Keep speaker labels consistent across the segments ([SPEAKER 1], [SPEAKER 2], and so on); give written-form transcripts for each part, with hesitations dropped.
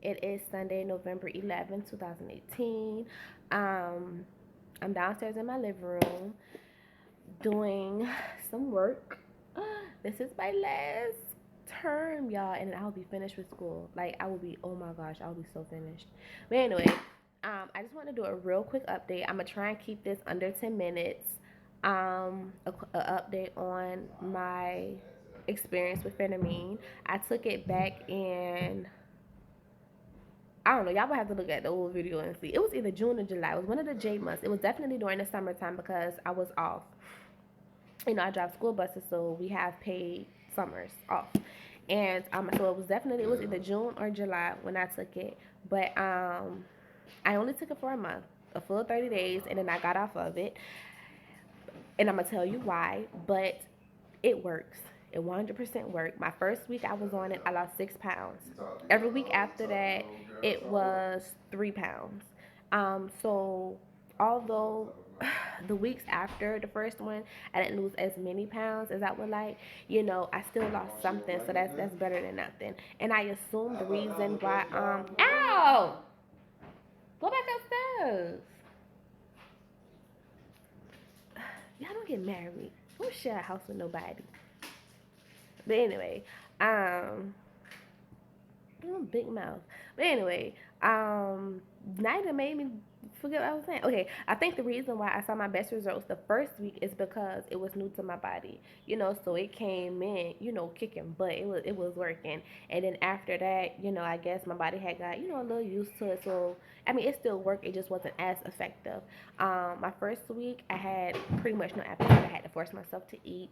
[SPEAKER 1] It is Sunday, November 11th, 2018. Um, I'm downstairs in my living room doing some work. This is my last term, y'all, and I'll be finished with school. Like, I will be, oh my gosh, I'll be so finished. But anyway, I just want to do a real quick update. I'm going to try and keep this under 10 minutes. A update on my experience with phenamine. I took it back in, I don't know. Y'all will have to look at the old video and see. It was either June or July. It was one of the J months. It was definitely during the summertime because I was off. I drive school buses, so we have paid summers off. And so it was definitely, it was either June or July when I took it. But I only took it for a month, a full 30 days, and then I got off of it. And I'm gonna tell you why, but it works. It 100% worked. My first week I was on it, I lost 6 pounds. Every week after that, it was 3 pounds. So although the weeks after the first one, I didn't lose as many pounds as I would like. I still lost something, so that's better than nothing. And I assume the reason why, ow, go back upstairs. Y'all don't get married. Don't share a house with nobody. But anyway, um, big mouth. But anyway, Nida made me forget what I was saying. Okay, I think the reason why I saw my best results the first week is because it was new to my body. So it came in, kicking butt. It was working, and then after that, I guess my body had got a little used to it. So I mean, it still worked. It just wasn't as effective. My first week, I had pretty much no appetite. I had to force myself to eat.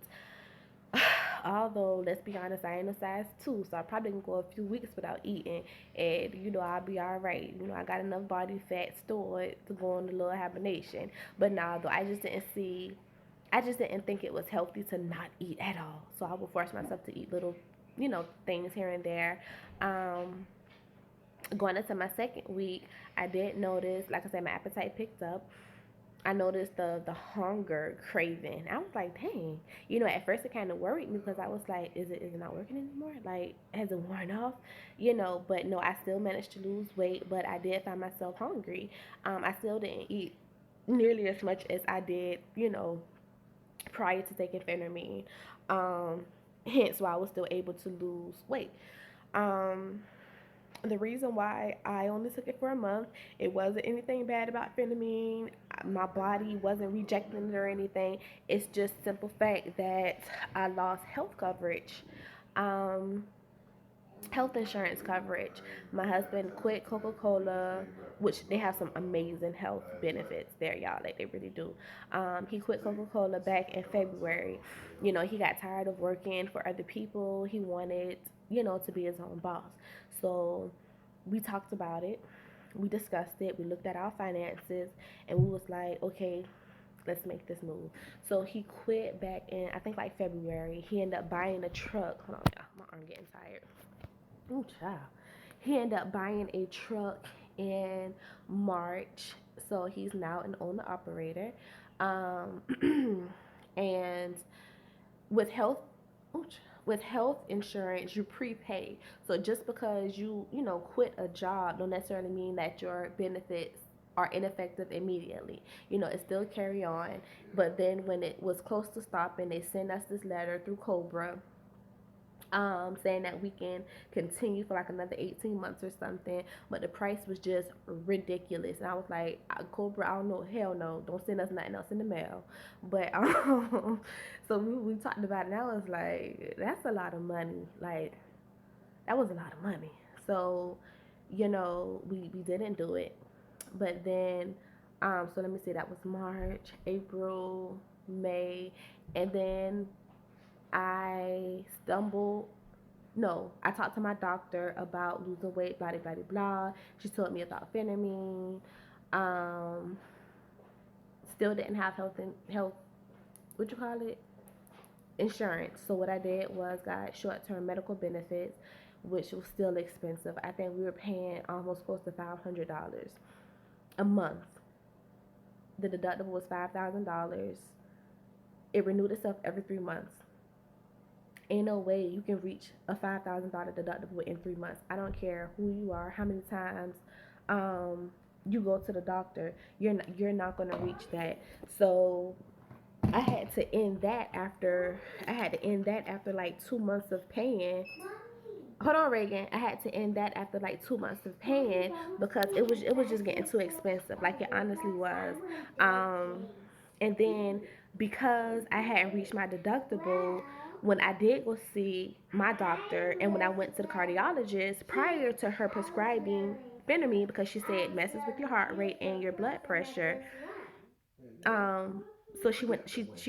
[SPEAKER 1] Although, let's be honest, I ain't a size 2, so I probably can go a few weeks without eating, and I'll be all right. I got enough body fat stored to go on a little hibernation. But nah, though, I just didn't think it was healthy to not eat at all. So I would force myself to eat little, things here and there. Um, Going into my second week, I did notice, like I said, my appetite picked up. I noticed the hunger craving. I was like, dang. At first it kind of worried me because I was like, is it not working anymore? Like, has it worn off? But no, I still managed to lose weight, but I did find myself hungry. I still didn't eat nearly as much as I did, prior to taking phentermine. Um, Hence why I was still able to lose weight. Um, the reason why I only took it for a month, it wasn't anything bad about phenamine. My body wasn't rejecting it or anything. It's just simple fact that I lost health coverage. Um, Health insurance coverage. My husband quit Coca-Cola, which they have some amazing health benefits there, y'all. Like, they really do. He quit Coca-Cola back in February. He got tired of working for other people. He wanted, to be his own boss. So we talked about it. We discussed it. We looked at our finances, and we was like, okay, let's make this move. So he quit back in, I think, like February. He ended up buying a truck. Hold on, y'all. My arm getting tired. Ooh, child. He ended up buying a truck in March. So he's now an owner operator. Um, and with health with health insurance, you prepay. So just because you quit a job don't necessarily mean that your benefits are ineffective immediately. It still carry on. But then when it was close to stopping, they sent us this letter through Cobra, saying that we can continue for like another 18 months or something, but the price was just ridiculous. And I was like, Cobra, I don't know, hell no, don't send us nothing else in the mail. But so we talked about it, and I was like, that's a lot of money. Like, that was a lot of money. So we didn't do it. But then, so let me see, that was March, April, May, and then I stumbled. No, I talked to my doctor about losing weight, blah, blah, blah, blah. She told me about phentermine. Um, Still didn't have health, what you call it? Insurance. So what I did was got short-term medical benefits, which was still expensive. I think we were paying almost close to $500 a month. The deductible was $5,000. It renewed itself every 3 months. Ain't no way you can reach a $5,000 deductible in 3 months. I don't care who you are, how many times um, you go to the doctor. You're not gonna reach that. So I had to end that after like 2 months of paying. Hold on, Reagan. I had to end that after like 2 months of paying because it was just getting too expensive. Like it honestly was. Um, and then because I hadn't reached my deductible, when I did go see my doctor and when I went to the cardiologist prior to her prescribing phentermine because she said it messes with your heart rate and your blood pressure. Um, so she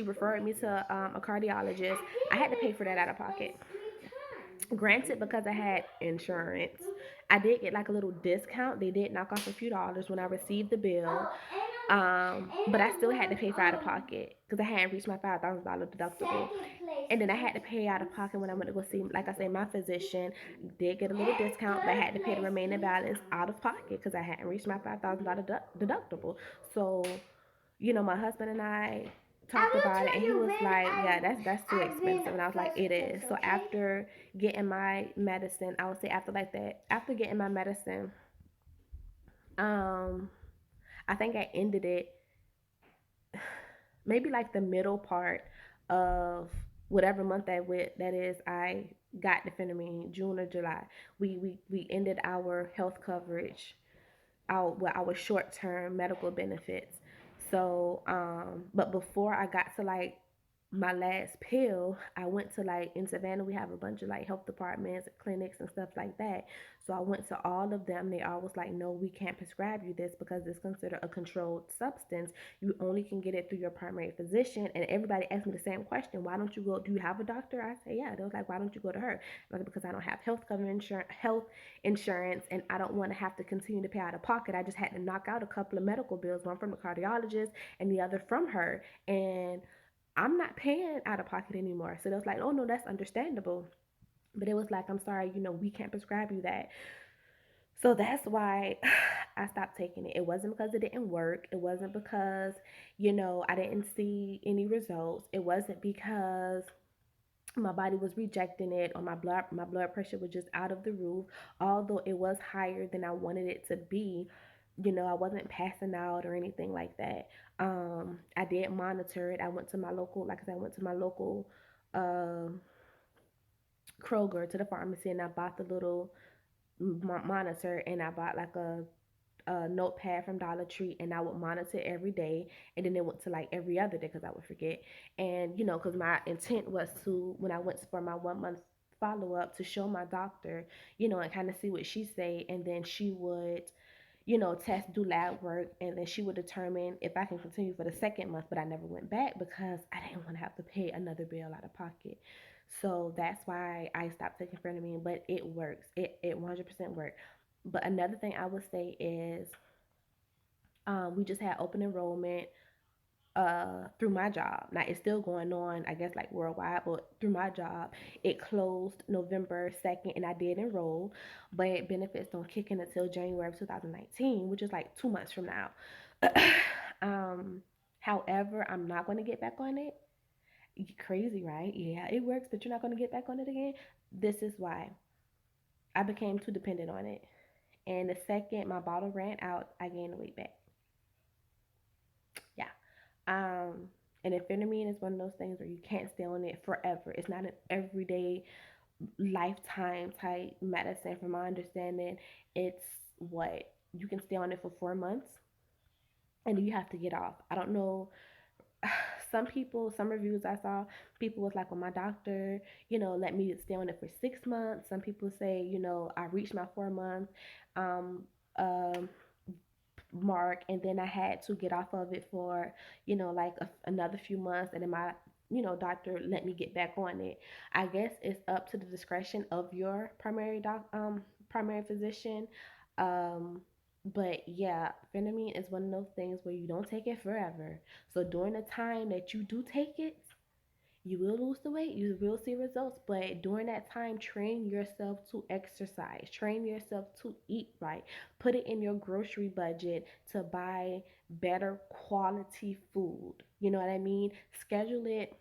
[SPEAKER 1] referred me to a cardiologist. I had to pay for that out of pocket. Granted, because I had insurance, I did get like a little discount. They did knock off a few dollars when I received the bill. But I still had to pay for out of pocket because I hadn't reached my $5,000 deductible. And then I had to pay out of pocket when I went to go see, like I say, my physician. Did get a little discount, but I had to pay the remaining balance out of pocket because I hadn't reached my $5,000 deductible. So my husband and I talked about it, and he was like, "Yeah, that's too expensive." And I was like, "It is." So after getting my medicine, I would say after like that, after getting my medicine, um, I think I ended it maybe like the middle part of whatever month that is. I got the phentermine, June or July. We ended our health coverage, our short term medical benefits. So, but before I got to like my last pill, I went to like in Savannah, we have a bunch of like health departments, clinics, and stuff like that. So I went to all of them. They all was like, no, we can't prescribe you this because it's considered a controlled substance. You only can get it through your primary physician. And everybody asked me the same question: why don't you go? Do you have a doctor? I say, yeah. They was like, why don't you go to her? I was like, because I don't have health insurance, and I don't want to have to continue to pay out of pocket. I just had to knock out a couple of medical bills, one from the cardiologist and the other from her, and I'm not paying out of pocket anymore. So they was like, oh no, that's understandable. But it was like, I'm sorry, we can't prescribe you that. So that's why I stopped taking it. It wasn't because it didn't work. It wasn't because, I didn't see any results. It wasn't because my body was rejecting it or my blood pressure was just out of the roof. Although it was higher than I wanted it to be, I wasn't passing out or anything like that. I did monitor it. I went to my local, like I said, I went to my local uh, Kroger, to the pharmacy, and I bought the little monitor, and I bought like a notepad from Dollar Tree, and I would monitor every day. And then it went to like every other day because I would forget. And because my intent was to, when I went for my 1 month follow up, to show my doctor, and kind of see what she say, and then she would test, do lab work, and then she would determine if I can continue for the second month. But I never went back because I didn't want to have to pay another bill out of pocket. So that's why I stopped taking phentermine, but it works. It 100% works. But another thing I would say is, we just had open enrollment through my job. Now it's still going on, I guess, like worldwide, but through my job, it closed November 2nd, and I did enroll, but benefits don't kick in until January of 2019, which is like 2 months from now. um, However, I'm not going to get back on it. Crazy, right? Yeah, it works, but you're not going to get back on it again. This is why I became too dependent on it. And the second my bottle ran out, I gained the weight back. Yeah. Um, and amphetamine is one of those things where you can't stay on it forever. It's not an everyday, lifetime type medicine. From my understanding, it's what you can stay on it for 4 months, and then you have to get off. I don't know. Some people, some reviews I saw, people was like, well, my doctor, let me stay on it for 6 months. Some people say, I reached my 4 month um, um, mark, and then I had to get off of it for like another few months, and then my doctor let me get back on it. I guess it's up to the discretion of your primary physician. um but yeah, phentermine is one of those things where you don't take it forever. So during the time that you do take it, you will lose the weight, you will see results, but during that time, train yourself to exercise, train yourself to eat right, put it in your grocery budget to buy better quality food. You know what I mean? Schedule it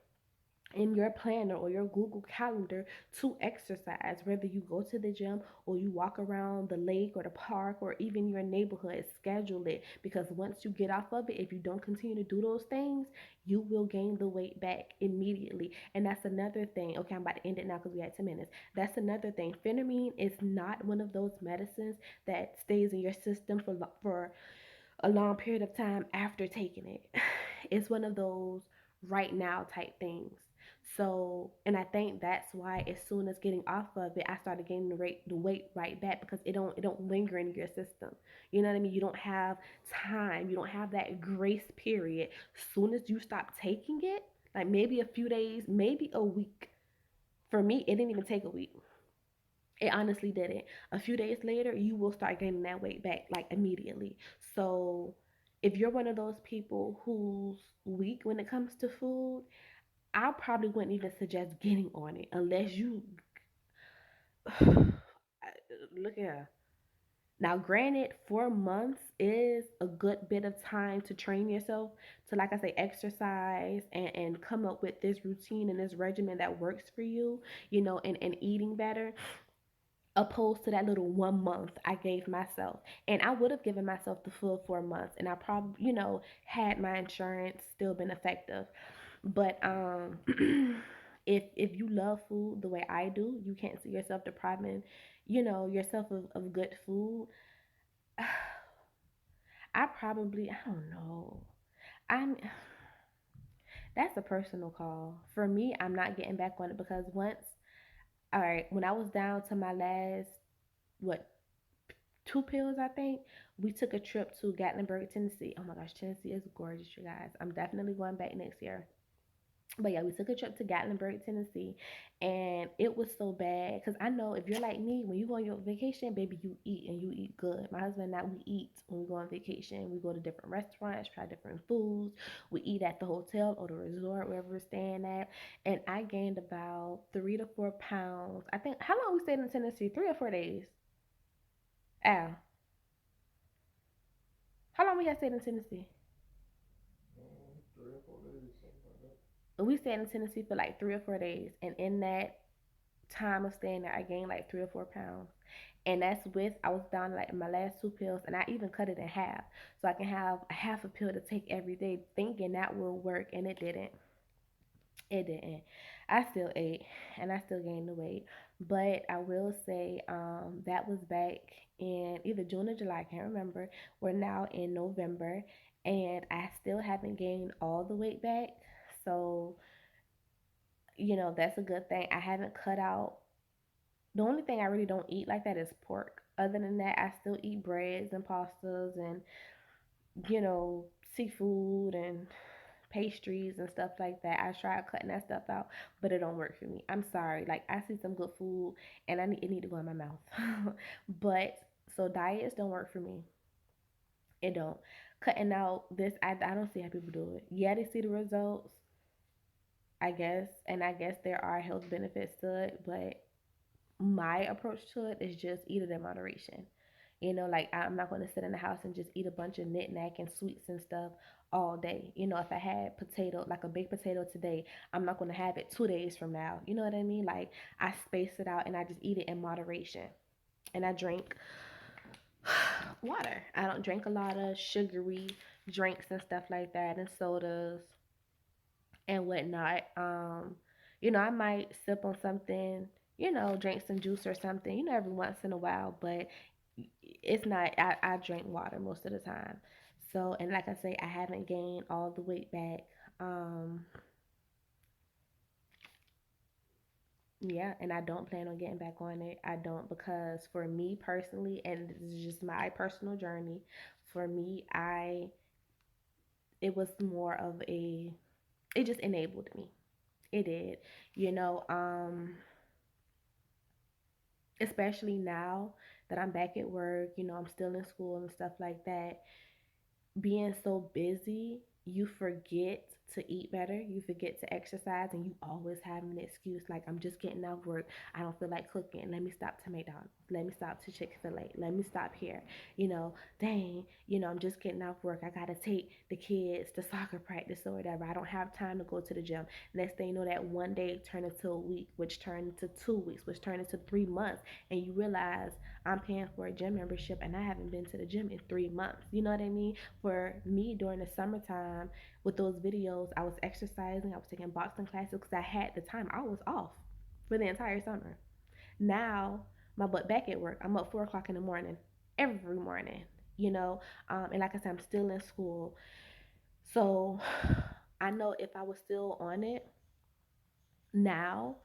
[SPEAKER 1] in your planner or your Google Calendar to exercise, whether you go to the gym or you walk around the lake or the park or even your neighborhood. Schedule it, because once you get off of it, if you don't continue to do those things, you will gain the weight back immediately. And that's another thing. Okay, I'm about to end it now because we had 10 minutes. That's another thing. Phentermine is not one of those medicines that stays in your system for a long period of time after taking it. It's one of those right now type things. So, and I think that's why as soon as getting off of it, I started gaining the weight right back, because it don't linger in your system. You know what I mean? You don't have time. You don't have that grace period. Soon as you stop taking it, like maybe a few days, maybe a week. For me, it didn't even take a week. It honestly didn't. A few days later, you will start gaining that weight back like immediately. So, if you're one of those people who's weak when it comes to food, I probably wouldn't even suggest getting on it unless you look here. Now, granted, 4 months is a good bit of time to train yourself to, like I say, exercise and come up with this routine and this regimen that works for you, and eating better, opposed to that little 1 month I gave myself. And I would have given myself the full 4 months, and I probably, had my insurance still been effective. But if you love food the way I do, you can't see yourself depriving, yourself of good food. I don't know. I'm That's a personal call. For me, I'm not getting back on it because once, all right, when I was down to my last, what, 2 pills, I think. We took a trip to Gatlinburg, Tennessee. Oh my gosh, Tennessee is gorgeous, you guys. I'm definitely going back next year. But yeah, we took a trip to Gatlinburg, Tennessee, and it was so bad because I know if you're like me, when you go on your vacation, baby, you eat and you eat good. My husband and I, we eat when we go on vacation. We go to different restaurants, try different foods. We eat at the hotel or the resort, wherever we're staying at. And I gained about 3 to 4 pounds. I think, how long we stayed in Tennessee? 3 or 4 days. Al, how long we had stayed in Tennessee?
[SPEAKER 2] 3 or 4 days, something like that.
[SPEAKER 1] We stayed in Tennessee for like 3 or 4 days, and in that time of staying there, I gained like 3 or 4 pounds. And that's with, I was down to like my last 2 pills, and I even cut it in half so I can have a half a pill to take every day, thinking that will work, and it didn't. It didn't. I still ate and I still gained the weight. But I will say that was back in either June or July, I can't remember. We're now in November, and I still haven't gained all the weight back. So, that's a good thing. I haven't cut out. The only thing I really don't eat like that is pork. Other than that, I still eat breads and pastas and, you know, seafood and pastries and stuff like that. I tried cutting that stuff out, but it don't work for me. I'm sorry. Like, I see some good food and it need to go in my mouth. But so diets don't work for me. It don't. Cutting out this, I don't see how people do it. Yeah, they see the results, I guess, and I guess there are health benefits to it, but my approach to it is just eat it in moderation. Like, I'm not going to sit in the house and just eat a bunch of knick-knack and sweets and stuff all day. If I had potato, like a baked potato today, I'm not going to have it 2 days from now. You know what I mean? Like, I space it out and I just eat it in moderation. And I drink water. I don't drink a lot of sugary drinks and stuff like that, and sodas and whatnot. I might sip on something, drink some juice or something, every once in a while, but it's not, I drink water most of the time. So, and like I say, I haven't gained all the weight back. Um, yeah, and I don't plan on getting back on it. I don't, because for me personally, and this is just my personal journey, for me, it was more of it just enabled me. It did. You know, um, Especially now that I'm back at work, I'm still in school and stuff like that. Being so busy, you forget to eat better, you forget to exercise, and you always have an excuse like, I'm just getting off work, I don't feel like cooking, let me stop to McDonald's, let me stop to Chick-fil-A, let me stop here, dang, I'm just getting off work, I gotta take the kids to soccer practice or whatever, I don't have time to go to the gym. Next thing you know, that one day turned into a week, which turned into 2 weeks, which turned into 3 months, and you realize I'm paying for a gym membership and I haven't been to the gym in 3 months. You know what I mean? For me, during the summertime, with those videos, I was exercising, I was taking boxing classes because I had the time. I was off for the entire summer. Now, my butt back at work. I'm up 4 o'clock in the morning, every morning, and like I said, I'm still in school. So I know if I was still on it now,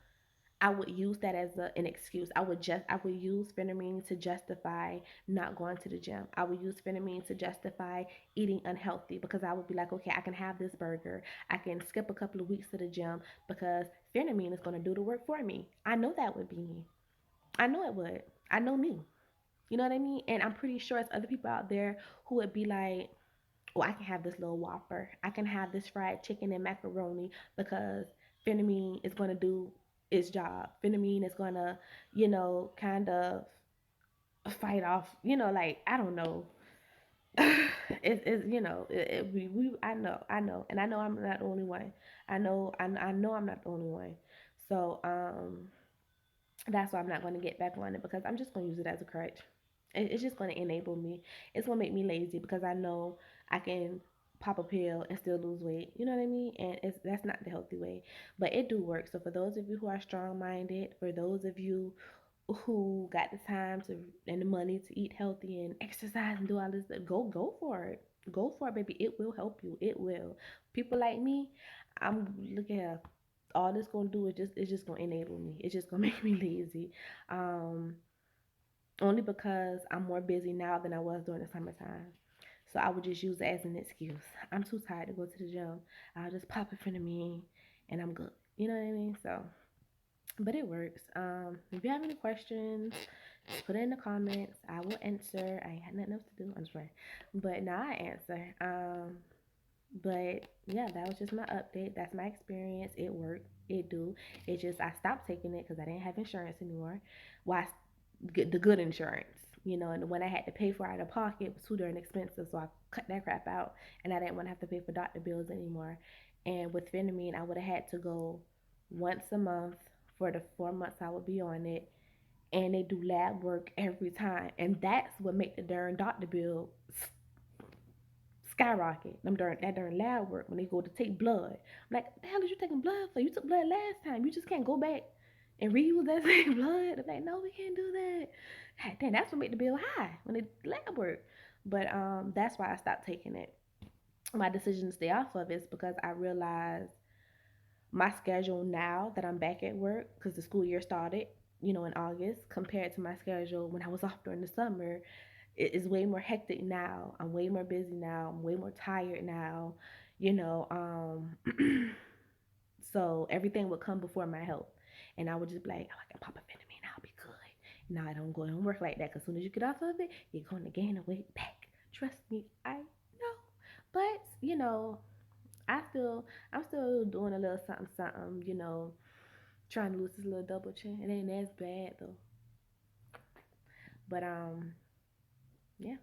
[SPEAKER 1] I would use that as an excuse. I would use Phenomene to justify not going to the gym. I would use Phenomene to justify eating unhealthy because I would be like, okay, I can have this burger. I can skip a couple of weeks to the gym because Phenomene is going to do the work for me. I know that would be me. I know it would. I know me. You know what I mean? And I'm pretty sure it's other people out there who would be like, oh, I can have this little Whopper. I can have this fried chicken and macaroni because Phenomene is going to do its job. Phenomene is going to, kind of fight off, like, I don't know. I know. And I know I'm not the only one. I know I'm not the only one. So, that's why I'm not going to get back on it because I'm just going to use it as a crutch. It's just going to enable me. It's going to make me lazy because I know I can pop a pill and still lose weight. You know what I mean? And that's not the healthy way, but it do work. So for those of you who are strong-minded, for those of you who got the time to and the money to eat healthy and exercise and do all this, go for it. Go for it, baby. It will help you. It will. People like me, I'm look at her. All this gonna do is just gonna enable me. It's just gonna make me lazy. Um, Only because I'm more busy now than I was during the summertime. So I would just use it as an excuse. I'm too tired to go to the gym. I'll just pop in front of me and I'm good. You know what I mean? So, but it works. If you have any questions, just put it in the comments. I will answer. I ain't had nothing else to do. I'm just playing. But now I answer. But yeah, that was just my update. That's my experience. It worked. It do. It just I stopped taking it because I didn't have insurance anymore. Well, get the good insurance, and the one I had to pay for out of pocket was too darn expensive, so I cut that crap out, and I didn't want to have to pay for doctor bills anymore. And with Phenomene, I would have had to go once a month for the 4 months I would be on it, and they do lab work every time, and that's what make the darn doctor bill skyrocket. That darn lab work when they go to take blood. I'm like, the hell is you taking blood for? You took blood last time. You just can't go back and reuse that same blood. I'm like, no, we can't do that. God, damn, that's what made the bill high when it lab work. But that's why I stopped taking it. My decision to stay off of it is because I realized my schedule now that I'm back at work because the school year started, in August, compared to my schedule when I was off during the summer, it is way more hectic now. I'm way more busy now. I'm way more tired now. You know, so everything would come before my health, and I would just be like, oh, I can pop a Phenomene, I'll be good. Now I don't go and work like that because as soon as you get off of it, you're going to gain the weight back. Trust me, I know. But I'm still doing a little something, something. Trying to lose this little double chin. It ain't as bad though. But yeah.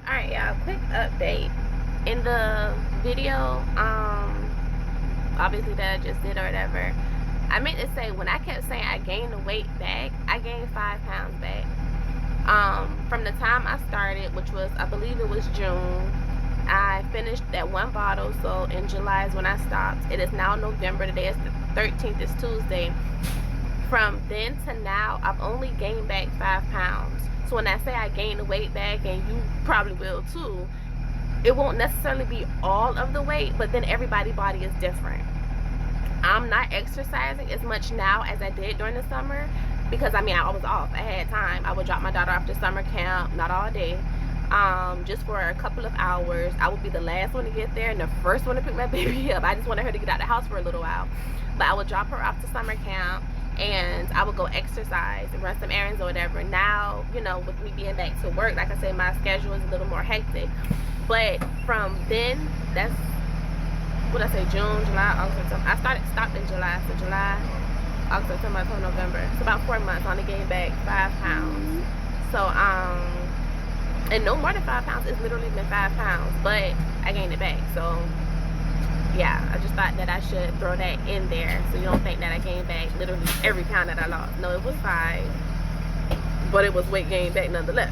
[SPEAKER 1] Alright, y'all, quick update. In the video, obviously that I just did or whatever, I meant to say when I kept saying I gained the weight back, I gained 5 pounds back. From the time I started, which was, I believe it was June, I finished that one bottle, so in July is when I stopped. It is now November, today is the 13th, it's Tuesday. From then to now, I've only gained back 5 pounds. So when I say I gained the weight back, and you probably will too, it won't necessarily be all of the weight, but then everybody's body is different. I'm not exercising as much now as I did during the summer because I was off. I had time. I would drop my daughter off to summer camp, not all day, just for a couple of hours. I would be the last one to get there and the first one to pick my baby up. I just wanted her to get out of the house for a little while. But I would drop her off to summer camp, and I would go exercise and run some errands or whatever. Now, you know, with me being back to work, like I said, my schedule is a little more hectic. But from then, that's what I say, June, July, August, September. I stopped in July, so July, August, September, October, November. It's about 4 months. I only gained back 5 pounds. So and no more than 5 pounds. It's literally been 5 pounds, but I gained it back. So yeah, I just thought that I should throw that in there so you don't think that I gained back literally every pound that I lost. No, it was 5, but it was weight gain back nonetheless.